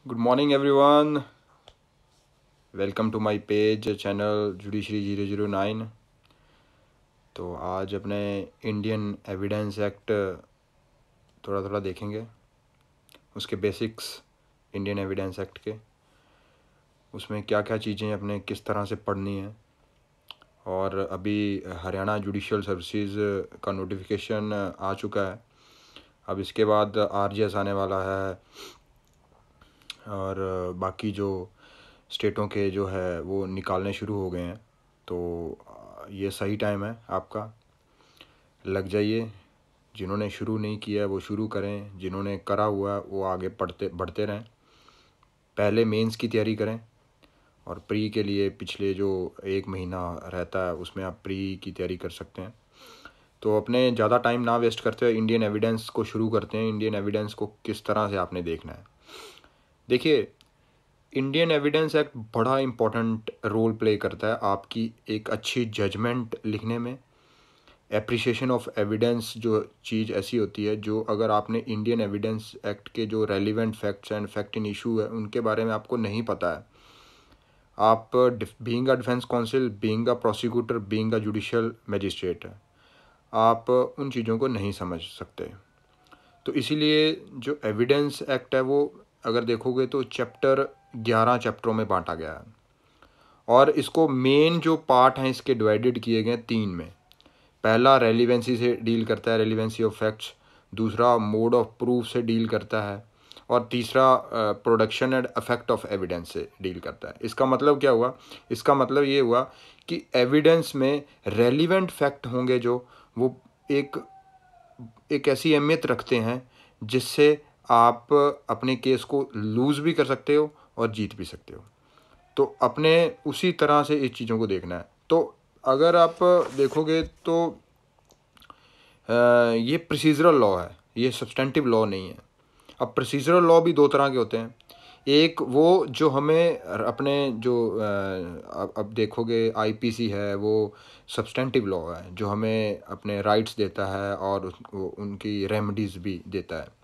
Good morning everyone. Welcome to my page channel judiciary 009। तो आज अपने इंडियन एविडेंस एक्ट थोड़ा थोड़ा देखेंगे, उसके बेसिक्स इंडियन एविडेंस एक्ट के, उसमें क्या क्या चीज़ें अपने किस तरह से पढ़नी है। और अभी हरियाणा जुडिशियल सर्विसेज का नोटिफिकेशन आ चुका है। अब इसके बाद आरजीएस आने वाला है और बाकी जो स्टेटों के जो है वो निकालने शुरू हो गए हैं। तो ये सही टाइम है आपका, लग जाइए। जिन्होंने शुरू नहीं किया है वो शुरू करें, जिन्होंने करा हुआ है वो आगे बढ़ते रहें। पहले मेंस की तैयारी करें और प्री के लिए पिछले जो 1 महीना रहता है उसमें आप प्री की तैयारी कर सकते हैं। तो अपने ज़्यादा टाइम ना वेस्ट करते हुए इंडियन एविडेंस को शुरू करते हैं। इंडियन एविडेंस को किस तरह से आपने देखना है, देखिए। इंडियन एविडेंस एक्ट बड़ा इम्पोर्टेंट रोल प्ले करता है आपकी एक अच्छी जजमेंट लिखने में। एप्रिसिएशन ऑफ एविडेंस जो चीज़ ऐसी होती है जो अगर आपने इंडियन एविडेंस एक्ट के जो relevant facts and fact in issue है उनके बारे में आपको नहीं पता है, आप being a defence council, being a prosecutor, being a judicial magistrate, आप उन चीज़ों को नहीं समझ सकते। तो इसीलिए जो एविडेंस एक्ट है वो अगर देखोगे तो चैप्टर 11 चैप्टरों में बांटा गया है और इसको मेन जो पार्ट हैं इसके डिवाइडेड किए गए 3 में। पहला रेलिवेंसी से डील करता है, रेलिवेंसी ऑफ फैक्ट्स। दूसरा मोड ऑफ प्रूफ से डील करता है और तीसरा production and effect of evidence से डील करता है। इसका मतलब क्या हुआ, इसका मतलब ये हुआ कि एविडेंस में रेलिवेंट फैक्ट होंगे जो वो एक एक ऐसी अहमियत रखते हैं जिससे आप अपने केस को लूज़ भी कर सकते हो और जीत भी सकते हो। तो अपने उसी तरह से इस चीज़ों को देखना है। तो अगर आप देखोगे तो ये प्रोसीजरल लॉ है, ये सब्सटेंटिव लॉ नहीं है। अब प्रोसीजरल लॉ भी 2 तरह के होते हैं। एक वो जो हमें अपने जो अब देखोगे आईपीसी है, वो सब्सटेंटिव लॉ है जो हमें अपने राइट्स देता है और उनकी रेमेडीज़ भी देता है।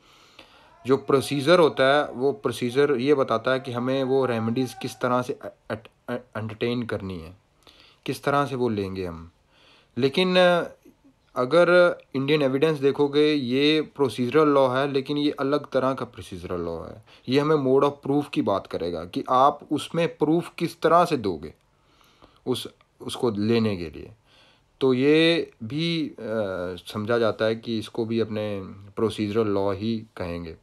जो प्रोसीजर होता है वो प्रोसीजर ये बताता है कि हमें वो रेमेडीज़ किस तरह से एंटरटेन करनी है, किस तरह से वो लेंगे हम। लेकिन अगर इंडियन एविडेंस देखोगे ये प्रोसीजरल लॉ है, लेकिन ये अलग तरह का प्रोसीजरल लॉ है। ये हमें मोड ऑफ प्रूफ की बात करेगा कि आप उसमें प्रूफ किस तरह से दोगे उसको लेने के लिए। तो ये भी समझा जाता है कि इसको भी अपने प्रोसीजरल लॉ ही कहेंगे।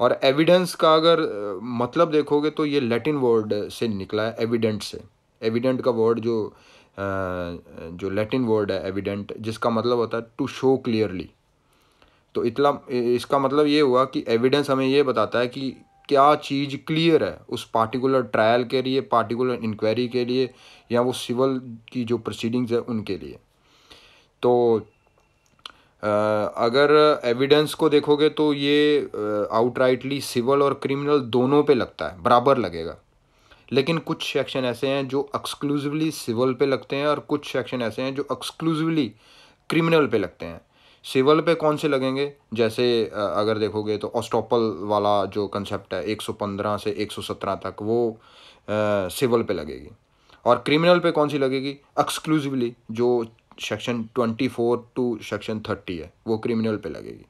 और एविडेंस का अगर मतलब देखोगे तो ये लैटिन वर्ड से निकला है, एविडेंट से। एविडेंट का वर्ड जो लैटिन वर्ड है एविडेंट, जिसका मतलब होता है टू शो क्लियरली। तो इतना इसका मतलब ये हुआ कि एविडेंस हमें ये बताता है कि क्या चीज़ क्लियर है उस पार्टिकुलर ट्रायल के लिए, पार्टिकुलर इंक्वायरी के लिए, या वो सिविल की जो प्रोसीडिंग्स है उनके लिए। तो अगर एविडेंस को देखोगे तो ये आउटराइटली सिविल और क्रिमिनल दोनों पे लगता है, बराबर लगेगा। लेकिन कुछ सेक्शन ऐसे हैं जो एक्सक्लूसिवली सिविल पे लगते हैं और कुछ सेक्शन ऐसे हैं जो एक्सक्लूसिवली क्रिमिनल पे लगते हैं। सिविल पे कौन से लगेंगे, जैसे अगर देखोगे तो ऑस्टॉपल वाला जो कंसेप्ट है 115 से 117 तक, वो सिविल पे लगेगी। और क्रिमिनल पे कौन सी लगेगी, एक्सक्लूसिवली जो सेक्शन 24 टू सेक्शन 30 है वो क्रिमिनल पे लगेगी।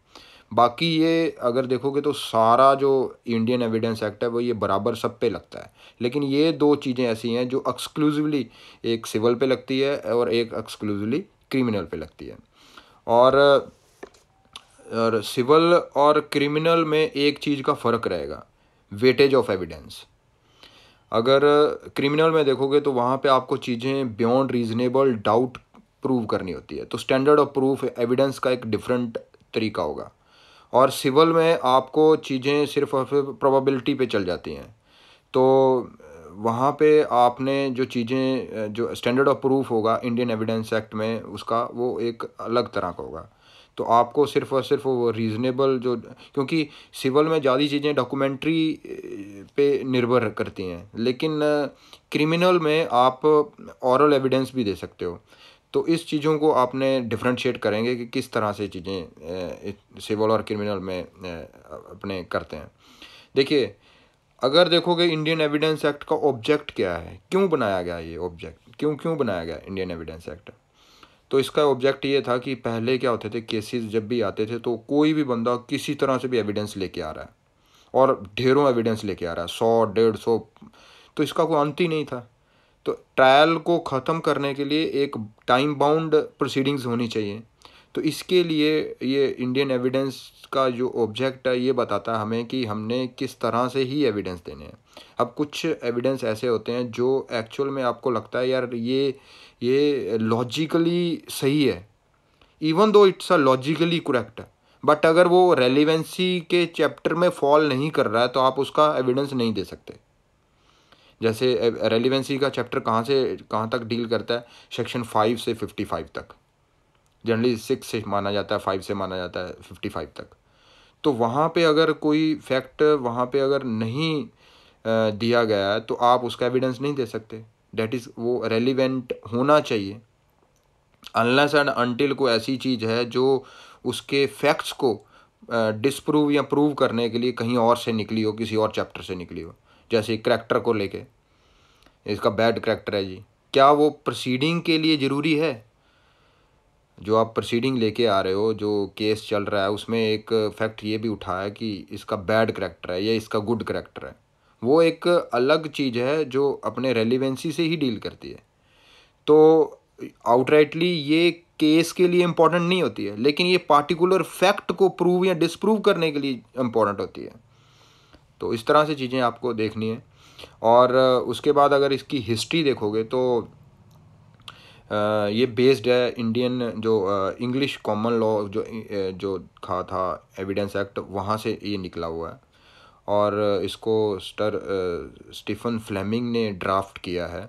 बाकी ये अगर देखोगे तो सारा जो इंडियन एविडेंस एक्ट है वो ये बराबर सब पे लगता है। लेकिन ये 2 चीज़ें ऐसी हैं जो एक्सक्लूसिवली एक सिविल पे लगती है और एक एक्सक्लूसिवली क्रिमिनल पे लगती है। और सिविल और क्रिमिनल में एक चीज़ का फ़र्क रहेगा, वेटेज ऑफ एविडेंस। अगर क्रिमिनल में देखोगे तो वहाँ पे आपको चीज़ें बियॉन्ड रीजनेबल डाउट प्रूव करनी होती है, तो स्टैंडर्ड ऑफ प्रूफ एविडेंस का एक डिफरेंट तरीका होगा। और सिविल में आपको चीज़ें सिर्फ और सिर्फ प्रोबेबिलिटी पे चल जाती हैं। तो वहाँ पे आपने जो चीज़ें जो स्टैंडर्ड ऑफ प्रूफ होगा इंडियन एविडेंस एक्ट में, उसका वो एक अलग तरह का होगा। तो आपको सिर्फ और सिर्फ वो रीज़नेबल जो, क्योंकि सिविल में ज़्यादा चीज़ें डॉक्यूमेंट्री पे निर्भर करती हैं, लेकिन क्रिमिनल में आप ऑरल एविडेंस भी दे सकते हो। तो इस चीज़ों को आपने डिफ्रेंशिएट करेंगे कि किस तरह से चीज़ें सिविल और क्रिमिनल में अपने करते हैं। देखिए, अगर देखोगे इंडियन एविडेंस एक्ट का ऑब्जेक्ट क्या है, क्यों बनाया गया ये ऑब्जेक्ट, क्यों क्यों बनाया गया इंडियन एविडेंस एक्ट, तो इसका ऑब्जेक्ट ये था कि पहले क्या होते थे, केसेस जब भी आते थे तो कोई भी बंदा किसी तरह से भी एविडेंस लेके आ रहा है और ढेरों एविडेंस लेके आ रहा है, 100 150, तो इसका कोई अंत ही नहीं था। तो ट्रायल को ख़त्म करने के लिए एक टाइम बाउंड प्रोसीडिंग्स होनी चाहिए। तो इसके लिए ये इंडियन एविडेंस का जो ऑब्जेक्ट है ये बताता है हमें कि हमने किस तरह से ही एविडेंस देने हैं। अब कुछ एविडेंस ऐसे होते हैं जो एक्चुअल में आपको लगता है यार ये लॉजिकली सही है, even though it's a logically correct, but अगर वो रेलिवेंसी के चैप्टर में फॉल नहीं कर रहा है तो आप उसका एविडेंस नहीं दे सकते। जैसे रेलिवेंसी का चैप्टर कहाँ से कहाँ तक डील करता है, सेक्शन 5 से 55 तक, जनरली 6 से माना जाता है, 5 से माना जाता है 55 तक। तो वहाँ पे अगर कोई फैक्ट वहाँ पे अगर नहीं दिया गया है तो आप उसका एविडेंस नहीं दे सकते। डेट इज़ वो रेलिवेंट होना चाहिए, अनलेस एंड अनटिल को ऐसी चीज़ है जो उसके फैक्ट्स को डिसप्रूव या प्रूव करने के लिए कहीं और से निकली हो, किसी और चैप्टर से निकली हो। जैसे करैक्टर को लेके, इसका बैड करैक्टर है जी, क्या वो प्रोसीडिंग के लिए ज़रूरी है? जो आप प्रोसीडिंग लेके आ रहे हो, जो केस चल रहा है, उसमें एक फैक्ट ये भी उठा है कि इसका बैड करैक्टर है या इसका गुड करैक्टर है, वो एक अलग चीज़ है जो अपने रेलिवेंसी से ही डील करती है। तो आउटराइटली ये केस के लिए इम्पोर्टेंट नहीं होती है, लेकिन ये पार्टिकुलर फैक्ट को प्रूव या डिसप्रूव करने के लिए इम्पोर्टेंट होती है। तो इस तरह से चीज़ें आपको देखनी है। और उसके बाद अगर इसकी हिस्ट्री देखोगे तो ये बेस्ड है इंडियन जो इंग्लिश कॉमन लॉ जो था एविडेंस एक्ट, वहाँ से ये निकला हुआ है। और इसको स्टीफन फ्लेमिंग ने ड्राफ्ट किया है।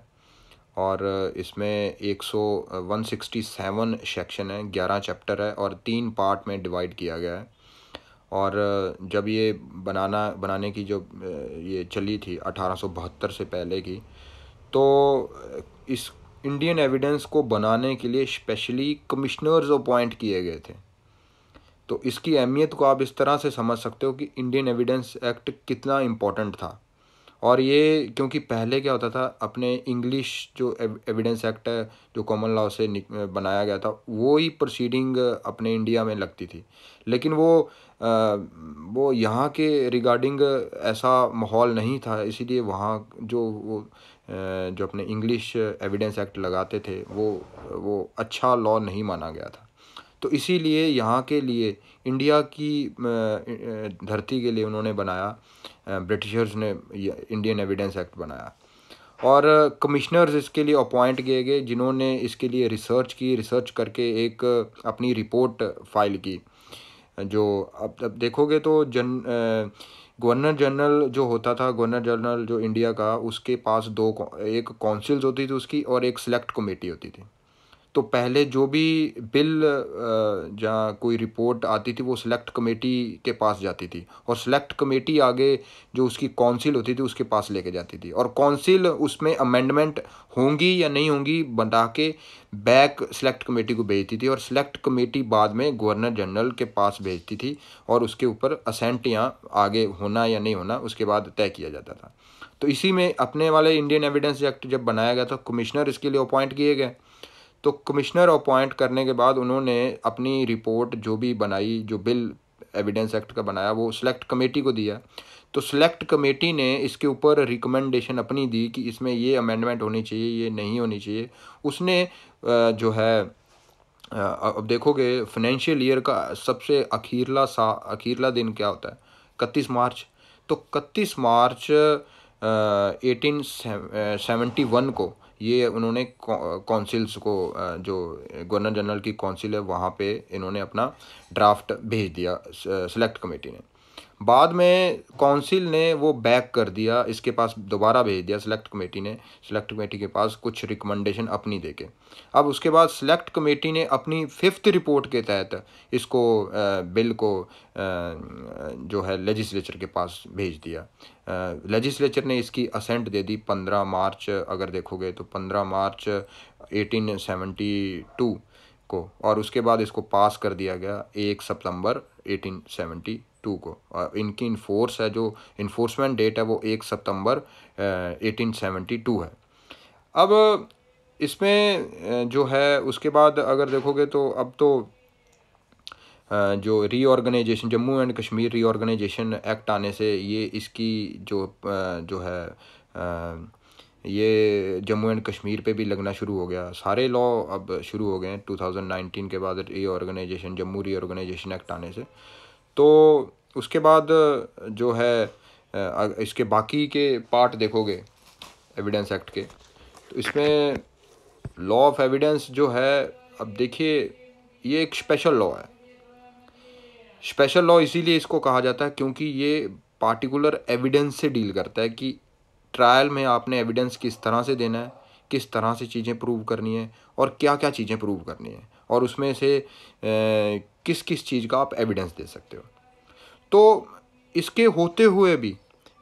और इसमें 167 सेक्शन है, 11 चैप्टर है और 3 पार्ट में डिवाइड किया गया है। और जब ये बनाने की जो ये चली थी 1872 से पहले की, तो इस इंडियन एविडेंस को बनाने के लिए स्पेशली कमिश्नर्स अपॉइंट किए गए थे। तो इसकी अहमियत को आप इस तरह से समझ सकते हो कि इंडियन एविडेंस एक्ट कितना इम्पोर्टेंट था। और ये क्योंकि पहले क्या होता था, अपने इंग्लिश जो एविडेंस एक्ट है जो कॉमन लॉ से बनाया गया था, वो ही प्रोसीडिंग अपने इंडिया में लगती थी। लेकिन वो यहाँ के रिगार्डिंग ऐसा माहौल नहीं था, इसीलिए वहाँ जो अपने इंग्लिश एविडेंस एक्ट लगाते थे वो अच्छा लॉ नहीं माना गया था। तो इसीलिए यहाँ के लिए, इंडिया की धरती के लिए उन्होंने बनाया, ब्रिटिशर्स ने इंडियन एविडेंस एक्ट बनाया। और कमिश्नर्स इसके लिए अपॉइंट किए गए जिन्होंने इसके लिए रिसर्च करके एक अपनी रिपोर्ट फाइल की। जो अब देखोगे तो गवर्नर जनरल जो होता था, गवर्नर जनरल जो इंडिया का, उसके पास एक काउंसिल्स होती थी उसकी और एक सिलेक्ट कमेटी होती थी। तो पहले जो भी बिल जहाँ कोई रिपोर्ट आती थी वो सिलेक्ट कमेटी के पास जाती थी, और सिलेक्ट कमेटी आगे जो उसकी काउंसिल होती थी उसके पास लेके जाती थी, और काउंसिल उसमें अमेंडमेंट होंगी या नहीं होंगी बता के बैक सिलेक्ट कमेटी को भेजती थी, और सिलेक्ट कमेटी बाद में गवर्नर जनरल के पास भेजती थी, और उसके ऊपर असेंट या आगे होना या नहीं होना उसके बाद तय किया जाता था। तो इसी में अपने वाले इंडियन एविडेंस एक्ट जब बनाया गया था, कमिश्नर इसके लिए अपॉइंट किए गए। तो कमिश्नर अपॉइंट करने के बाद उन्होंने अपनी रिपोर्ट जो भी बनाई, जो बिल एविडेंस एक्ट का बनाया, वो सिलेक्ट कमेटी को दिया। तो सिलेक्ट कमेटी ने इसके ऊपर रिकमेंडेशन अपनी दी कि इसमें ये अमेंडमेंट होनी चाहिए, ये नहीं होनी चाहिए। उसने जो है अब देखोगे फाइनेंशियल ईयर का सबसे अखीरला दिन क्या होता है, 31 मार्च। तो 31 मार्च 1871 को ये उन्होंने काउंसिल्स को, जो गवर्नर जनरल की काउंसिल है वहाँ पे इन्होंने अपना ड्राफ्ट भेज दिया सेलेक्ट कमेटी ने। बाद में काउंसिल ने वो बैक कर दिया, इसके पास दोबारा भेज दिया सेलेक्ट कमेटी ने, सेलेक्ट कमेटी के पास कुछ रिकमेंडेशन अपनी देके। अब उसके बाद सेलेक्ट कमेटी ने अपनी 5th रिपोर्ट के तहत इसको बिल को जो है लेजिस्लेचर के पास भेज दिया। लेजिस्लेचर ने इसकी असेंट दे दी 15 मार्च, अगर देखोगे तो 15 मार्च 1872 को, और उसके बाद इसको पास कर दिया गया 1 सितंबर 1872 2 को। इनकी इन्फोर्स है, जो इन्फोर्समेंट डेट है वो 1 सितंबर 1872 है। अब इसमें जो है उसके बाद अगर देखोगे तो अब तो जो reorganization, Jammu and Kashmir reorganization act आने से ये इसकी जो है ये जम्मू एंड कश्मीर पे भी लगना शुरू हो गया। सारे लॉ अब शुरू हो गए हैं 2019 के बाद, रीऑर्गेनाइजेशन, जम्मू रीऑर्गेनाइजेशन एक्ट आने से। तो उसके बाद जो है इसके बाकी के पार्ट देखोगे एविडेंस एक्ट के, तो इसमें लॉ ऑफ एविडेंस जो है, अब देखिए ये एक स्पेशल लॉ है। स्पेशल लॉ इसीलिए इसको कहा जाता है क्योंकि ये पार्टिकुलर एविडेंस से डील करता है कि ट्रायल में आपने एविडेंस किस तरह से देना है, किस तरह से चीज़ें प्रूव करनी है और क्या क्या चीज़ें प्रूव करनी है, और उसमें से किस किस चीज़ का आप एविडेंस दे सकते हो। तो इसके होते हुए भी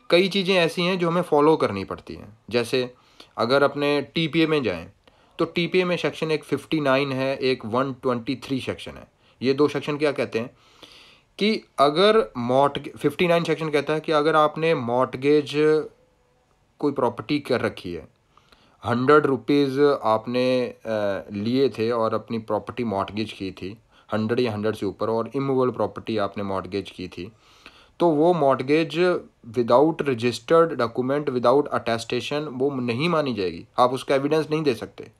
कई चीज़ें ऐसी हैं जो हमें फॉलो करनी पड़ती हैं। जैसे अगर अपने टीपीए में जाएं तो टीपीए में सेक्शन एक 59 है, एक 123 सेक्शन है। ये दो सेक्शन क्या कहते हैं कि अगर 59 सेक्शन कहता है कि अगर आपने मॉर्टगेज कोई प्रॉपर्टी कर रखी है, 100 रुपीज़ आपने लिए थे और अपनी प्रॉपर्टी मॉर्टगेज की थी, 100 या 100 से ऊपर, और इमूवेबल प्रॉपर्टी आपने मॉर्टगेज की थी, तो वो mortgage without registered document, without attestation वो नहीं मानी जाएगी, आप उसका एविडेंस नहीं दे सकते।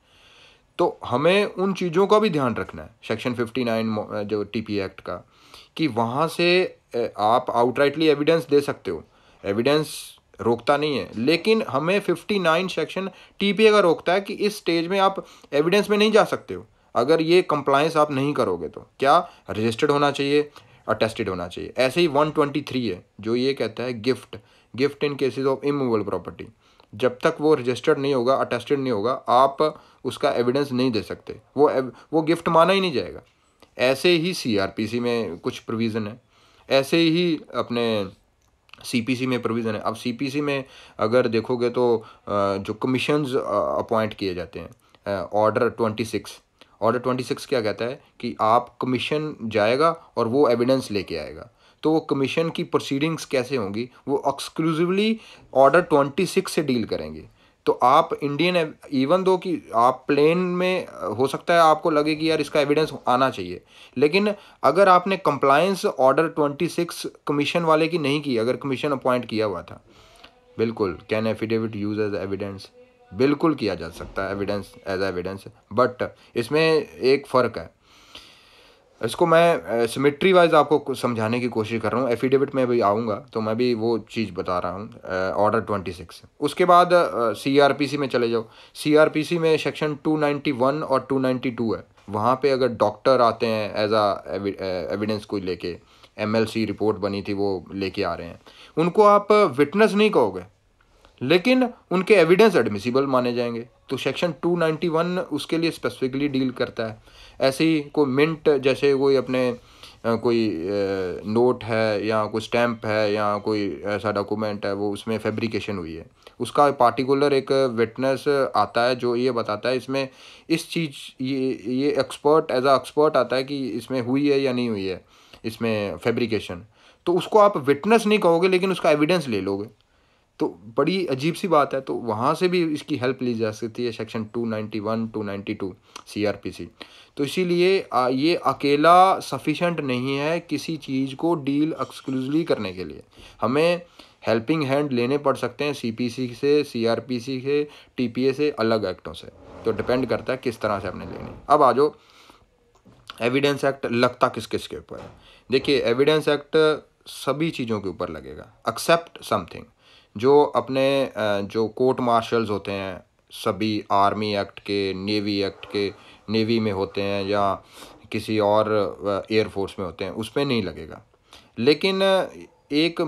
तो हमें उन चीज़ों का भी ध्यान रखना है सेक्शन 59 जो टीपी एक्ट का, कि वहाँ से आप आउटराइटली एविडेंस दे सकते हो, एविडेंस रोकता नहीं है, लेकिन हमें 59 सेक्शन टीपीए का रोकता है कि इस स्टेज में आप एविडेंस में नहीं जा सकते हो। अगर ये कंप्लायंस आप नहीं करोगे तो क्या रजिस्टर्ड होना चाहिए, अटेस्टेड होना चाहिए। ऐसे ही 123 है जो ये कहता है gift in cases of immovable property, जब तक वो रजिस्टर्ड नहीं होगा, अटेस्टेड नहीं होगा, आप उसका एविडेंस नहीं दे सकते, वो गिफ्ट माना ही नहीं जाएगा। ऐसे ही सीआरपीसी में कुछ प्रोविज़न है, ऐसे ही अपने सीपीसी में प्रोविज़न है। अब सीपीसी में अगर देखोगे तो जो कमीशंस अपॉइंट किए जाते हैं, ऑर्डर 26 क्या कहता है कि आप कमीशन जाएगा और वो एविडेंस लेके आएगा। तो वो कमीशन की प्रोसीडिंग्स कैसे होंगी, वो एक्सक्लूसिवली ऑर्डर 26 से डील करेंगे। तो आप इंडियन, इवन दो कि आप प्लेन में हो सकता है आपको लगे कि यार इसका एविडेंस आना चाहिए, लेकिन अगर आपने कंप्लायंस ऑर्डर 26 कमीशन वाले की नहीं की, अगर कमीशन अपॉइंट किया हुआ था, बिल्कुल can affidavit use as evidence, बिल्कुल किया जा सकता है एविडेंस एज एविडेंस। बट इसमें एक फ़र्क है, इसको मैं सिमेट्री वाइज आपको समझाने की कोशिश कर रहा हूँ। एफिडेविट में भी आऊँगा तो मैं भी वो चीज़ बता रहा हूँ। ऑर्डर 26, उसके बाद सीआरपीसी में चले जाओ। सीआरपीसी में सेक्शन 291 और 292 है। वहाँ पे अगर डॉक्टर आते हैं एज एविडेंस कोई लेके, एमएलसी रिपोर्ट बनी थी वो लेके आ रहे हैं, उनको आप विटनेस नहीं कहोगे, लेकिन उनके एविडेंस एडमिसिबल माने जाएंगे। तो सेक्शन 291 उसके लिए स्पेसिफिकली डील करता है। ऐसे ही कोई मिंट, जैसे कोई अपने कोई नोट है या कोई स्टैम्प है या कोई ऐसा डॉक्यूमेंट है, वो उसमें फैब्रिकेशन हुई है, उसका पार्टिकुलर एक विटनेस आता है जो ये बताता है इसमें इस चीज़, ये एक्सपर्ट एज अ एक्सपर्ट आता है कि इसमें हुई है या नहीं हुई है इसमें फैब्रिकेशन। तो उसको आप विटनेस नहीं कहोगे, लेकिन उसका एविडेंस ले लोगे। तो बड़ी अजीब सी बात है। तो वहाँ से भी इसकी हेल्प ली जा सकती है, सेक्शन 291 292 सीआरपीसी। तो इसीलिए ये अकेला सफिशेंट नहीं है किसी चीज़ को डील एक्सक्लूसिवली करने के लिए, हमें हेल्पिंग हैंड लेने पड़ सकते हैं सीपीसी से, सीआरपीसी से, टीपीए से, अलग एक्टों से। तो डिपेंड करता है किस तरह से आपने लेनी। अब आ जाओ एविडेंस एक्ट लगता किस किस के ऊपर है। देखिए एविडेंस एक्ट सभी चीज़ों के ऊपर लगेगा एक्सेप्ट समथिंग। जो अपने जो कोर्ट मार्शल्स होते हैं सभी आर्मी एक्ट के, नेवी एक्ट के, नेवी में होते हैं या किसी और एयरफोर्स में होते हैं, उस पर नहीं लगेगा। लेकिन एक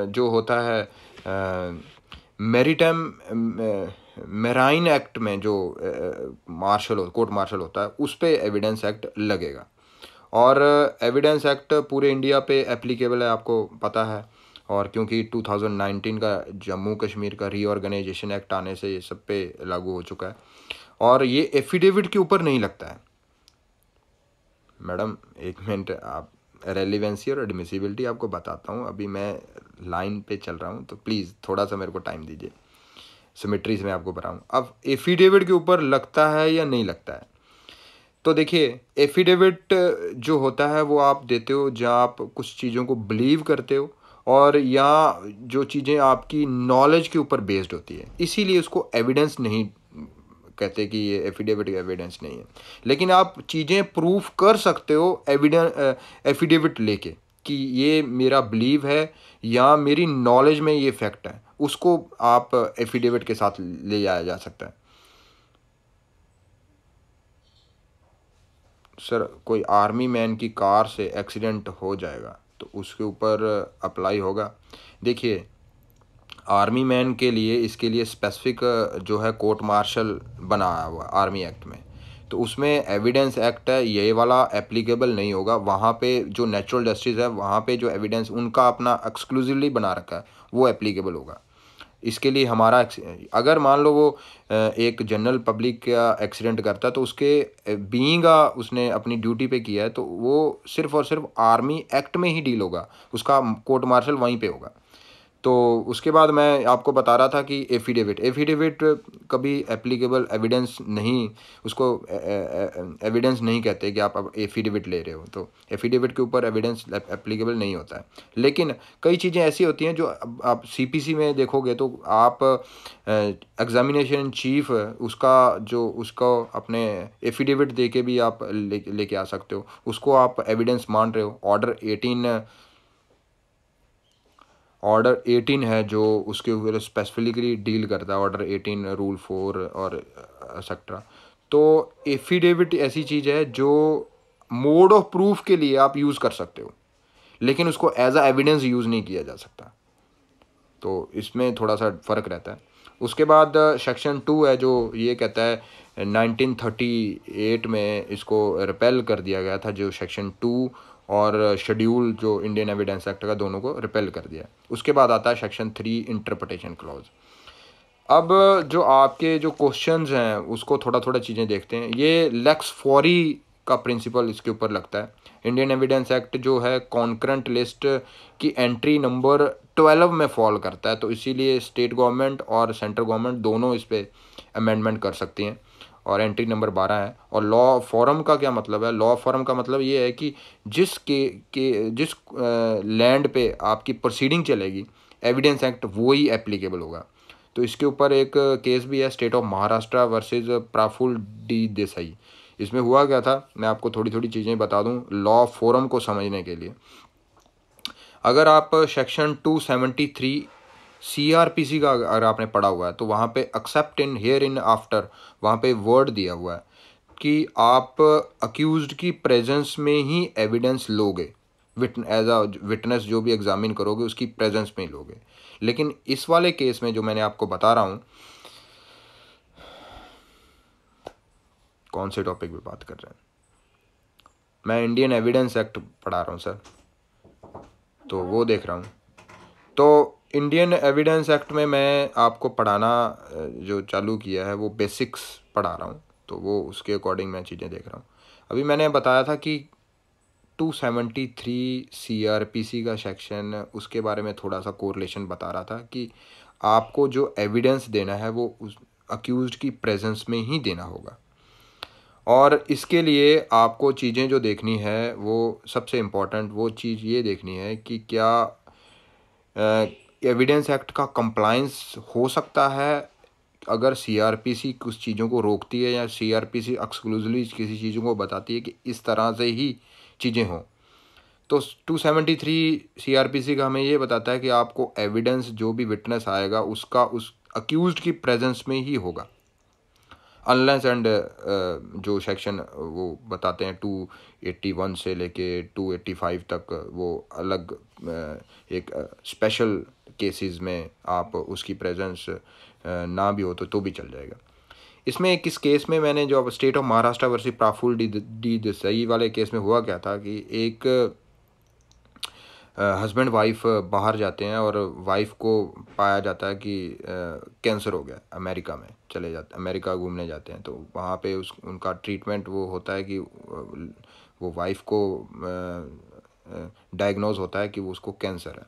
जो होता है मेरीटाइम मेराइन एक्ट में जो कोर्ट मार्शल होता है, उस पर एविडेंस एक्ट लगेगा। और एविडेंस एक्ट पूरे इंडिया पे एप्लीकेबल है, आपको पता है। और क्योंकि 2019 का जम्मू कश्मीर का रीऑर्गेनाइजेशन एक्ट आने से ये सब पे लागू हो चुका है। और ये एफिडेविट के ऊपर नहीं लगता है। मैडम एक मिनट, आप रेलिवेंसी और एडमिसिबिलिटी आपको बताता हूँ। अभी मैं लाइन पे चल रहा हूँ, तो प्लीज़ थोड़ा सा मेरे को टाइम दीजिए। सिमेट्रीज में आपको बताऊँ। अब एफिडेविट के ऊपर लगता है या नहीं लगता है, तो देखिए एफिडेविट जो होता है वो आप देते हो जब आप कुछ चीज़ों को बिलीव करते हो, और या जो चीज़ें आपकी नॉलेज के ऊपर बेस्ड होती है, इसीलिए उसको एविडेंस नहीं कहते कि ये एफिडेविट एविडेंस नहीं है। लेकिन आप चीज़ें प्रूफ कर सकते हो एफिडेविट लेके कि ये मेरा बिलीव है या मेरी नॉलेज में ये फैक्ट है, उसको आप एफिडेविट के साथ ले जाया जा सकता है। सर कोई आर्मी मैन की कार से एक्सीडेंट हो जाएगा तो उसके ऊपर अप्लाई होगा। देखिए आर्मी मैन के लिए इसके लिए स्पेसिफिक जो है कोर्ट मार्शल बनाया हुआ आर्मी एक्ट में, तो उसमें एविडेंस एक्ट है, ये वाला एप्लीकेबल नहीं होगा। वहाँ पे जो नेचुरल जस्टिस है वहाँ पे जो एविडेंस उनका अपना एक्सक्लूसिवली बना रखा है वो एप्लीकेबल होगा। इसके लिए हमारा अगर मान लो वो एक जनरल पब्लिक का एक्सीडेंट करता है तो उसके बीइंग उसने अपनी ड्यूटी पे किया है, तो वो सिर्फ और सिर्फ आर्मी एक्ट में ही डील होगा, उसका कोर्ट मार्शल वहीं पे होगा। तो उसके बाद मैं आपको बता रहा था कि एफिडेविट एफिडेविट कभी एप्लीकेबल एविडेंस नहीं, उसको एविडेंस नहीं कहते कि आप अब एफिडेविट ले रहे हो, तो एफिडेविट के ऊपर एविडेंस एप्लीकेबल नहीं होता है। लेकिन कई चीज़ें ऐसी होती हैं जो आप सीपीसी में देखोगे तो आप एग्जामिनेशन चीफ उसका जो उसको अपने एफिडेविट दे के भी आप लेके आ सकते हो, उसको आप एविडेंस मान रहे हो। ऑर्डर 18 है जो उसके ऊपर स्पेसिफिकली डील करता है, ऑर्डर 18 रूल 4 और एक्सेट्रा। तो एफिडेविट ऐसी चीज़ है जो मोड ऑफ प्रूफ के लिए आप यूज़ कर सकते हो, लेकिन उसको एज अ एविडेंस यूज़ नहीं किया जा सकता, तो इसमें थोड़ा सा फ़र्क रहता है। उसके बाद सेक्शन 2 है जो ये कहता है 1938 में इसको रिपेल कर दिया गया था, जो सेक्शन 2 और शेड्यूल जो इंडियन एविडेंस एक्ट का, दोनों को रिपेल कर दिया। उसके बाद आता है सेक्शन 3 इंटरप्रिटेशन क्लॉज। अब जो आपके जो क्वेश्चंस हैं उसको थोड़ा थोड़ा चीज़ें देखते हैं। ये लेक्स फॉरी का प्रिंसिपल इसके ऊपर लगता है। इंडियन एविडेंस एक्ट जो है कॉन्करेंट लिस्ट की एंट्री नंबर 12 में फॉल करता है, तो इसीलिए स्टेट गवर्नमेंट और सेंट्रल गवर्नमेंट दोनों इस पर अमेंडमेंट कर सकती हैं, और एंट्री नंबर 12 है। और लॉ फॉरम का क्या मतलब है? लॉ फॉरम का मतलब ये है कि जिस लैंड पे आपकी प्रोसीडिंग चलेगी, एविडेंस एक्ट वो ही एप्लीकेबल होगा। तो इसके ऊपर एक केस भी है, state of Maharashtra versus Praful D Desai. इसमें हुआ क्या था, मैं आपको थोड़ी थोड़ी चीज़ें बता दूं लॉ फोरम को समझने के लिए। अगर आप सेक्शन 273 सीआरपीसी का अगर आपने पढ़ा हुआ है तो वहाँ पे accept in here in after, वहाँ पे वर्ड दिया हुआ है कि आप अक्यूज्ड की प्रेजेंस में ही एविडेंस लोगे, एज अ विटनेस जो भी एग्जामिन करोगे उसकी प्रेजेंस में ही लोगे। लेकिन इस वाले केस में जो मैंने आपको बता रहा हूँ, कौन से टॉपिक पे बात कर रहे हैं, मैं इंडियन एविडेंस एक्ट पढ़ा रहा हूँ सर, तो वो देख रहा हूँ। तो इंडियन एविडेंस एक्ट में मैं आपको पढ़ाना जो चालू किया है वो बेसिक्स पढ़ा रहा हूँ, तो वो उसके अकॉर्डिंग मैं चीज़ें देख रहा हूँ। अभी मैंने बताया था कि 273 सीआरपीसी का सेक्शन, उसके बारे में थोड़ा सा कोरिलेशन बता रहा था कि आपको जो एविडेंस देना है वो उस अक्यूज्ड की प्रेजेंस में ही देना होगा। और इसके लिए आपको चीज़ें जो देखनी है वो सबसे इम्पॉर्टेंट वो चीज़ ये देखनी है कि क्या एविडेंस एक्ट का कंप्लायंस हो सकता है अगर सीआरपीसी कुछ चीज़ों को रोकती है, या सीआरपीसी एक्सक्लूसिवली किसी चीज़ों को बताती है कि इस तरह से ही चीज़ें हों। तो 273 सीआरपीसी का हमें ये बताता है कि आपको एविडेंस जो भी विटनेस आएगा उसका उस अक्यूज्ड की प्रेजेंस में ही होगा, अनलेस एंड जो सेक्शन वो बताते हैं 281 से लेके 285 तक, वो अलग एक स्पेशल केसेस में आप उसकी प्रेजेंस ना भी हो तो भी चल जाएगा। इसमें किस केस में मैंने जो state of Maharashtra versus Praful D Desai वाले केस में हुआ क्या था कि एक हस्बैंड वाइफ बाहर जाते हैं और वाइफ को पाया जाता है कि कैंसर हो गया, अमेरिका में चले जाते, अमेरिका घूमने जाते हैं, तो वहाँ पे उनका ट्रीटमेंट वो होता है कि वो वाइफ को डायग्नोज होता है कि वो उसको कैंसर है,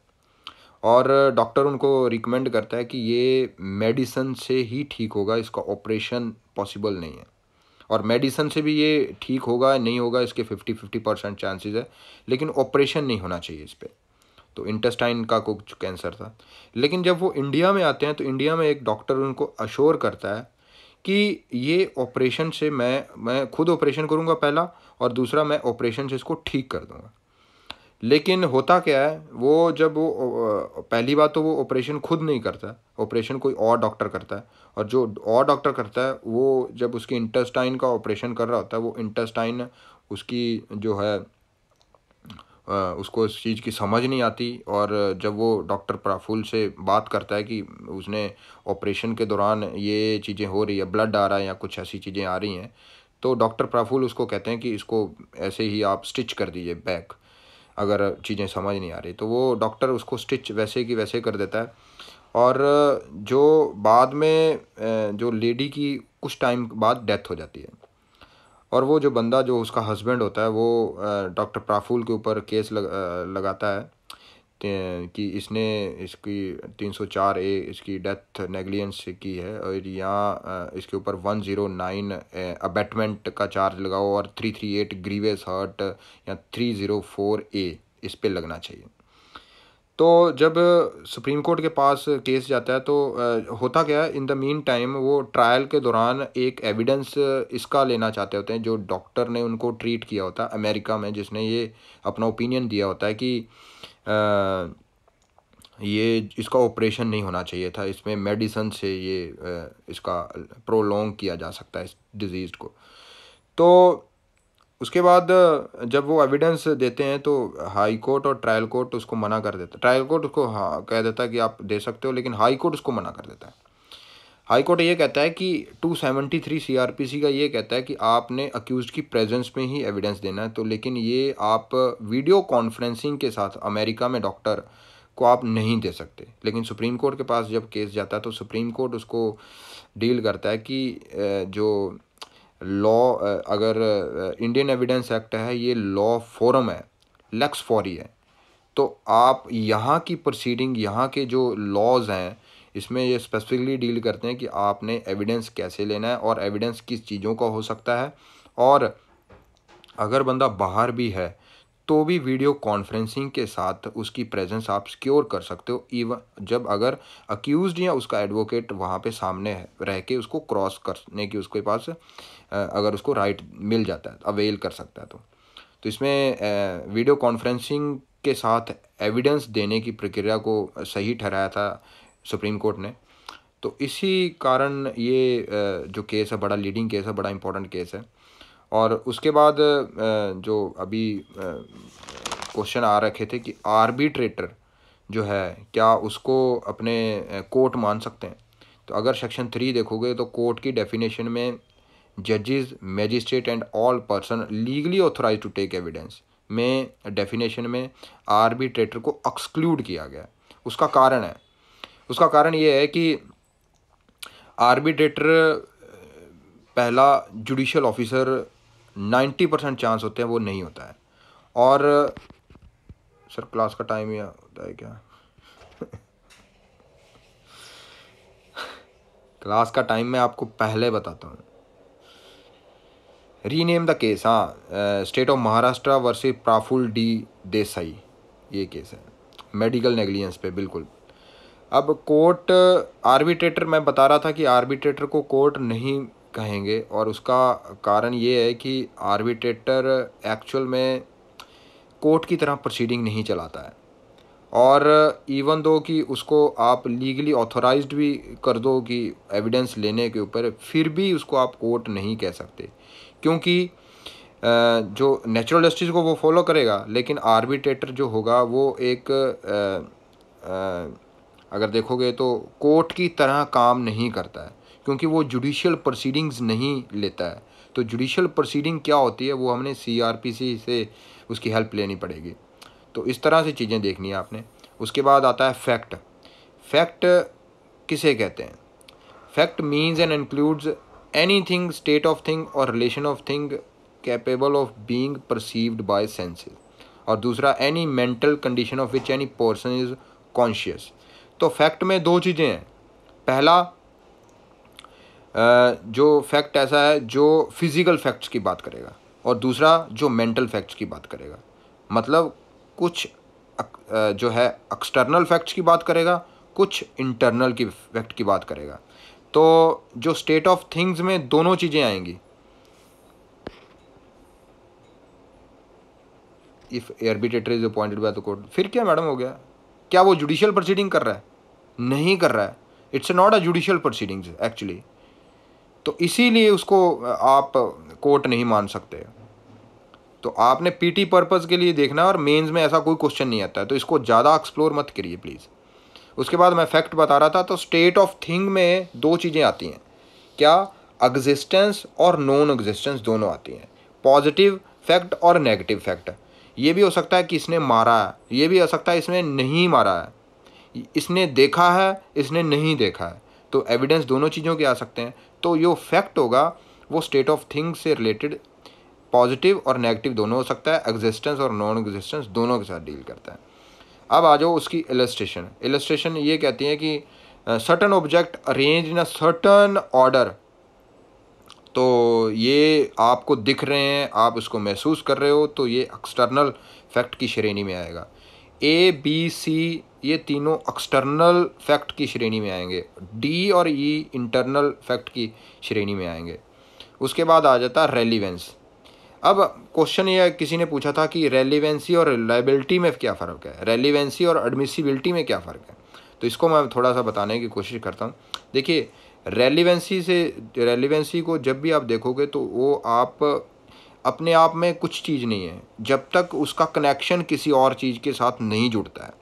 और डॉक्टर उनको रिकमेंड करता है कि ये मेडिसिन से ही ठीक होगा, इसका ऑपरेशन पॉसिबल नहीं है। और मेडिसिन से भी ये ठीक होगा नहीं होगा इसके 50% चांसेस है, लेकिन ऑपरेशन नहीं होना चाहिए इस पर। तो इंटेस्टाइन का कुछ कैंसर था। लेकिन जब वो इंडिया में आते हैं तो इंडिया में एक डॉक्टर उनको अश्योर करता है कि ये ऑपरेशन से मैं खुद ऑपरेशन करूँगा पहला, और दूसरा मैं ऑपरेशन से इसको ठीक कर दूँगा। लेकिन होता क्या है, वो जब वो पहली बात तो वो ऑपरेशन खुद नहीं करता, ऑपरेशन कोई और डॉक्टर करता है, और जो और डॉक्टर करता है वो जब उसकी इंटेस्टाइन का ऑपरेशन कर रहा होता है, वो इंटेस्टाइन उसकी जो है उसको इस चीज़ की समझ नहीं आती। और जब वो डॉक्टर प्राफुल से बात करता है कि उसने ऑपरेशन के दौरान ये चीज़ें हो रही है, ब्लड आ रहा है या कुछ ऐसी चीज़ें आ रही हैं, तो डॉक्टर प्राफुल उसको कहते हैं कि इसको ऐसे ही आप स्टिच कर दीजिए बैक, अगर चीज़ें समझ नहीं आ रही। तो वो डॉक्टर उसको स्टिच वैसे की वैसे कर देता है। और जो बाद में जो लेडी की कुछ टाइम बाद डेथ हो जाती है, और वो जो बंदा जो उसका हस्बैंड होता है वो डॉक्टर प्राफुल के ऊपर केस लगाता है कि इसने इसकी 304A इसकी डेथ नेग्लिजेंस की है, और यहाँ इसके ऊपर 109 अबैटमेंट का चार्ज लगाओ, और 338 ग्रीवियस हर्ट या 304A इस पे लगना चाहिए। तो जब सुप्रीम कोर्ट के पास केस जाता है तो होता क्या है, इन द मीन टाइम वो ट्रायल के दौरान एक एविडेंस इसका लेना चाहते होते हैं, जो डॉक्टर ने उनको ट्रीट किया होता है अमेरिका में, जिसने ये अपना ओपिनियन दिया होता है कि ये इसका ऑपरेशन नहीं होना चाहिए था, इसमें मेडिसिन से ये इसका प्रोलॉन्ग किया जा सकता है इस डिज़ीज़ को। तो उसके बाद जब वो एविडेंस देते हैं तो हाई कोर्ट और ट्रायल कोर्ट उसको मना कर देता है। ट्रायल कोर्ट उसको हाँ कह देता है कि आप दे सकते हो, लेकिन हाई कोर्ट उसको मना कर देता है। हाई कोर्ट ये कहता है कि 273 CRPC का ये कहता है कि आपने अक्यूज की प्रेजेंस में ही एविडेंस देना है। तो लेकिन ये आप वीडियो कॉन्फ्रेंसिंग के साथ अमेरिका में डॉक्टर को आप नहीं दे सकते। लेकिन सुप्रीम कोर्ट के पास जब केस जाता है तो सुप्रीम कोर्ट उसको डील करता है कि जो लॉ, अगर इंडियन एविडेंस एक्ट है ये लॉ फोरम है, लेक्स फॉरी है, तो आप यहाँ की प्रोसीडिंग, यहाँ के जो लॉज हैं इसमें ये स्पेसिफिकली डील करते हैं कि आपने एविडेंस कैसे लेना है और एविडेंस किस चीज़ों का हो सकता है। और अगर बंदा बाहर भी है तो भी वीडियो कॉन्फ्रेंसिंग के साथ उसकी प्रेजेंस आप सिक्योर कर सकते हो, इवन जब अगर अक्यूज्ड या उसका एडवोकेट वहाँ पे सामने है रह के उसको क्रॉस करने की उसके पास अगर उसको राइट मिल जाता है, अवेल कर सकता है। तो इसमें वीडियो कॉन्फ्रेंसिंग के साथ एविडेंस देने की प्रक्रिया को सही ठहराया था सुप्रीम कोर्ट ने। तो इसी कारण ये जो केस है बड़ा लीडिंग केस है, बड़ा इंपॉर्टेंट केस है। और उसके बाद जो अभी क्वेश्चन आ रखे थे कि आर्बिट्रेटर जो है क्या उसको अपने कोर्ट मान सकते हैं, तो अगर सेक्शन 3 देखोगे तो कोर्ट की डेफिनेशन में जजेस, magistrate and all person legally authorize to take evidence में डेफिनेशन में आर्बिट्रेटर को एक्सक्लूड किया गया। उसका कारण ये है कि आर्बिट्रेटर पहला जुडिशियल ऑफिसर 90% चांस होते हैं वो नहीं होता है। और सर क्लास का टाइम या होता है क्या? क्लास का टाइम मैं आपको पहले बताता हूँ। रीनेम द केस, हाँ, state of Maharashtra versus Praful D Desai, ये केस है मेडिकल नेग्लिजेंस पे बिल्कुल। अब कोर्ट आर्बिट्रेटर, मैं बता रहा था कि आर्बिट्रेटर को कोर्ट नहीं कहेंगे, और उसका कारण ये है कि आर्बिट्रेटर एक्चुअल में कोर्ट की तरह प्रोसीडिंग नहीं चलाता है। और इवन दो कि उसको आप लीगली ऑथोराइज्ड भी कर दो कि एविडेंस लेने के ऊपर, फिर भी उसको आप कोर्ट नहीं कह सकते, क्योंकि जो नेचुरल जस्टिस को वो फॉलो करेगा, लेकिन आर्बिट्रेटर जो होगा वो एक अगर देखोगे तो कोर्ट की तरह काम नहीं करता है, क्योंकि वो जुडिशियल प्रोसीडिंग्स नहीं लेता है। तो जुडिशियल प्रोसीडिंग क्या होती है वो हमने CRPC से उसकी हेल्प लेनी पड़ेगी। तो इस तरह से चीज़ें देखनी है आपने। उसके बाद आता है फैक्ट। फैक्ट किसे कहते हैं? Fact means and includes anything, state of thing और relation of thing capable of being perceived by senses. और दूसरा any mental condition of which any person is conscious. तो फैक्ट में दो चीज़ें हैं, पहला जो फैक्ट ऐसा है जो फिजिकल फैक्ट्स की बात करेगा और दूसरा जो मेंटल फैक्ट्स की बात करेगा। मतलब कुछ जो है एक्सटर्नल फैक्ट्स की बात करेगा, कुछ इंटरनल की फैक्ट की बात करेगा। तो जो स्टेट ऑफ थिंग्स में दोनों चीज़ें आएंगी। If arbitrator is appointed by the court, फिर क्या मैडम हो गया? क्या वो जुडिशियल प्रोसीडिंग कर रहा है? नहीं कर रहा है, it's not a judicial proceedings actually. तो इसीलिए उसको आप कोर्ट नहीं मान सकते। तो आपने पीटी पर्पज़ के लिए देखना है और मेंस में ऐसा कोई क्वेश्चन नहीं आता है, तो इसको ज़्यादा एक्सप्लोर मत करिए प्लीज़। उसके बाद मैं फैक्ट बता रहा था, तो स्टेट ऑफ थिंग में दो चीज़ें आती हैं, क्या? एग्जिस्टेंस और नॉन एग्जिस्टेंस दोनों आती हैं, पॉजिटिव फैक्ट और नेगेटिव फैक्ट। ये भी हो सकता है कि इसने मारा है, ये भी हो सकता है इसने नहीं मारा है, इसने देखा है, इसने नहीं देखा है। तो एविडेंस दोनों चीज़ों के आ सकते हैं। तो जो फैक्ट होगा वो स्टेट ऑफ थिंग से रिलेटेड पॉजिटिव और नेगेटिव दोनों हो सकता है, एग्जिस्टेंस और नॉन एग्जिस्टेंस दोनों के साथ डील करता है। अब आ जाओ उसकी इलस्ट्रेशन। इलस्ट्रेशन ये कहती है कि certain object arrange in a certain order. तो ये आपको दिख रहे हैं, आप उसको महसूस कर रहे हो, तो ये एक्सटर्नल फैक्ट की श्रेणी में आएगा। ए बी सी ये तीनों एक्सटर्नल फैक्ट की श्रेणी में आएंगे, डी और ई इंटरनल फैक्ट की श्रेणी में आएंगे। उसके बाद आ जाता है रेलिवेंस। अब क्वेश्चन ये किसी ने पूछा था कि रेलिवेंसी और रिलायबिलिटी में क्या फ़र्क है, रेलिवेंसी और एडमिसिबिलिटी में क्या फ़र्क है। तो इसको मैं थोड़ा सा बताने की कोशिश करता हूँ। देखिए, रेलिवेंसी को जब भी आप देखोगे तो वो आप अपने आप में कुछ चीज़ नहीं है जब तक उसका कनेक्शन किसी और चीज़ के साथ नहीं जुड़ता है।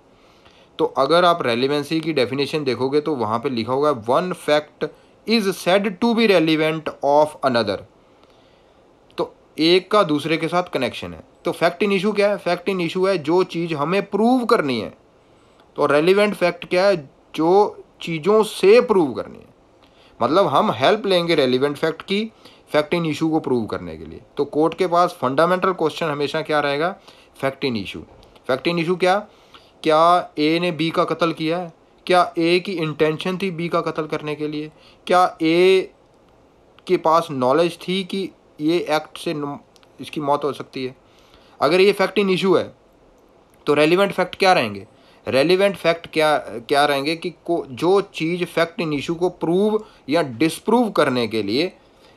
तो अगर आप रेलिवेंसी की डेफिनेशन देखोगे तो वहाँ पे लिखा होगा one fact is said to be relevant of another. तो एक का दूसरे के साथ कनेक्शन है। तो फैक्ट इन इशू क्या है? फैक्ट इन इशू है जो चीज़ हमें प्रूव करनी है। तो रेलिवेंट फैक्ट क्या है? जो चीज़ों से प्रूव करनी है। मतलब हम हेल्प लेंगे रेलिवेंट फैक्ट की फैक्ट इन इशू को प्रूव करने के लिए। तो कोर्ट के पास फंडामेंटल क्वेश्चन हमेशा क्या रहेगा? Fact in issue. Fact in issue क्या ए ने बी का कत्ल किया है? क्या ए की इंटेंशन थी बी का कत्ल करने के लिए? क्या ए के पास नॉलेज थी कि ये एक्ट से इसकी मौत हो सकती है? अगर ये फैक्ट इन इशू है तो रेलिवेंट फैक्ट क्या रहेंगे? रेलिवेंट फैक्ट क्या रहेंगे कि जो चीज़ फैक्ट इन इशू को प्रूव या डिसप्रूव करने के लिए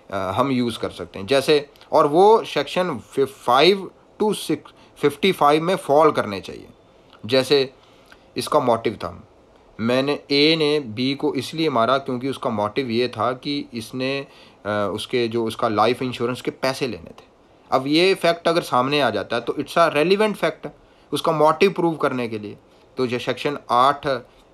हम यूज़ कर सकते हैं। जैसे, और वो सेक्शन 5 to 55 में फॉल करने चाहिए। जैसे इसका मोटिव था, ए ने बी को इसलिए मारा क्योंकि उसका मोटिव ये था कि इसने उसका लाइफ इंश्योरेंस के पैसे लेने थे। अब ये फैक्ट अगर सामने आ जाता है तो इट्स अ रेलिवेंट फैक्ट उसका मोटिव प्रूव करने के लिए। तो जो सेक्शन 8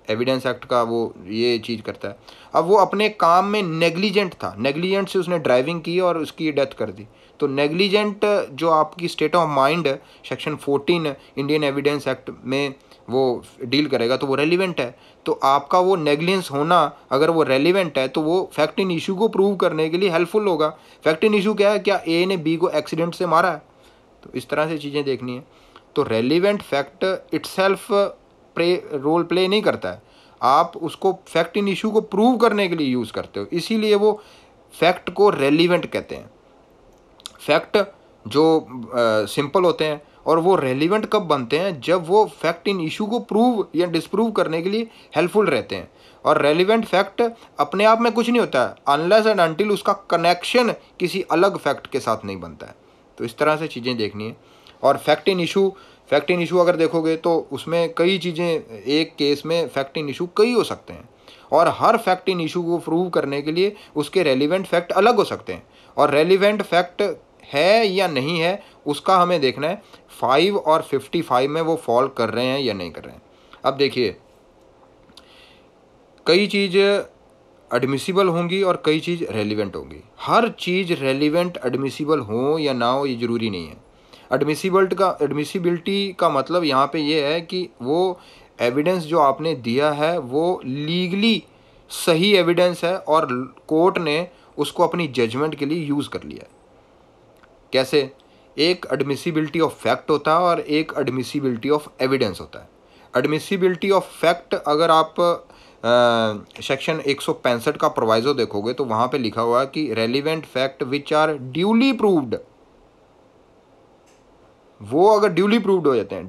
एविडेंस एक्ट का वो ये चीज़ करता है। अब वो अपने काम में नेग्लिजेंट था, नेग्लिजेंट से उसने ड्राइविंग की और उसकी डेथ कर दी। तो नेग्लिजेंट जो आपकी स्टेट ऑफ माइंड है सेक्शन 14 इंडियन एविडेंस एक्ट में वो डील करेगा, तो वो रेलिवेंट है। तो आपका वो नेग्लिजेंस होना अगर वो रेलिवेंट है तो वो फैक्ट इन इशू को प्रूव करने के लिए हेल्पफुल होगा। फैक्ट इन इशू क्या है? क्या ए ने बी को एक्सीडेंट से मारा है? तो इस तरह से चीज़ें देखनी है। तो relevant fact itself role play नहीं करता है, आप उसको फैक्ट इन इशू को प्रूव करने के लिए यूज़ करते हो, इसीलिए वो फैक्ट को रेलिवेंट कहते हैं। फैक्ट जो सिंपल होते हैं और वो रेलिवेंट कब बनते हैं? जब वो फैक्ट इन इशू को प्रूव या डिसप्रूव करने के लिए हेल्पफुल रहते हैं। और रेलिवेंट फैक्ट अपने आप में कुछ नहीं होता है अनलेस एंड अनटिल उसका कनेक्शन किसी अलग फैक्ट के साथ नहीं बनता है। तो इस तरह से चीज़ें देखनी है। और फैक्ट इन इशू अगर देखोगे तो उसमें कई चीज़ें, एक केस में फैक्ट इन इशू कई हो सकते हैं और हर फैक्ट इन इशू को प्रूव करने के लिए उसके रेलिवेंट फैक्ट अलग हो सकते हैं। और रेलिवेंट फैक्ट है या नहीं है उसका हमें देखना है 5 और 55 में वो फॉल कर रहे हैं या नहीं कर रहे हैं। अब देखिए, कई चीज़ एडमिसिबल होंगी और कई चीज़ रेलिवेंट होंगी। हर चीज़ रेलिवेंट एडमिसिबल हो या ना हो ये ज़रूरी नहीं है। एडमिसिबिलिटी का मतलब यहाँ पे ये है कि वो एविडेंस जो आपने दिया है वो लीगली सही एविडेंस है और कोर्ट ने उसको अपनी जजमेंट के लिए यूज़ कर लिया है। कैसे? एक एडमिसिबिलिटी ऑफ फैक्ट होता है और एक एडमिसिबिलिटी ऑफ एविडेंस होता है। एडमिसिबिलिटी ऑफ फैक्ट अगर आप सेक्शन 165 का प्रोवाइजो देखोगे तो वहाँ पे लिखा हुआ है कि relevant fact which are duly proved, वो अगर ड्यूली प्रूव्ड हो जाते हैं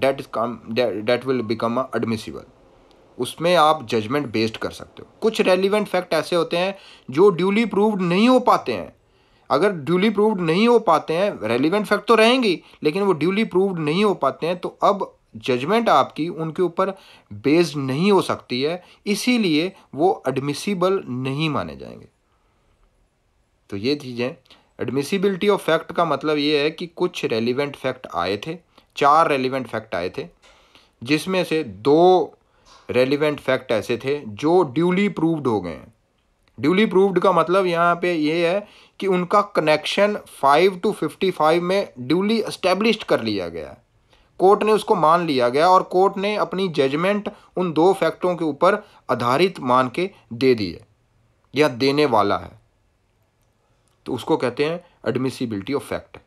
डेट विल बिकम एडमिसिबल। उसमें आप जजमेंट बेस्ड कर सकते हो। कुछ रेलिवेंट फैक्ट ऐसे होते हैं जो ड्यूली प्रूव्ड नहीं हो पाते हैं। अगर ड्यूली प्रूव्ड नहीं हो पाते हैं, रेलिवेंट फैक्ट तो रहेंगी लेकिन वो ड्यूली प्रूव्ड नहीं हो पाते हैं, तो अब जजमेंट आपकी उनके ऊपर बेस्ड नहीं हो सकती है, इसीलिए वो एडमिसिबल नहीं माने जाएंगे। तो ये चीज़ें, एडमिसिबिलिटी ऑफ फैक्ट का मतलब ये है कि कुछ रेलिवेंट फैक्ट आए थे, 4 रेलिवेंट फैक्ट आए थे, जिसमें से 2 रेलिवेंट फैक्ट ऐसे थे जो ड्यूली प्रूव्ड हो गए हैं। ड्यूली प्रूव्ड का मतलब यहाँ पे ये है कि उनका कनेक्शन 5 to 55 में ड्यूली एस्टेब्लिश्ड कर लिया गया है, कोर्ट ने उसको मान लिया गया और कोर्ट ने अपनी जजमेंट उन 2 फैक्टों के ऊपर आधारित मान के दे दी है या देने वाला है, तो उसको कहते हैं एडमिसिबिलिटी ऑफ फैक्ट।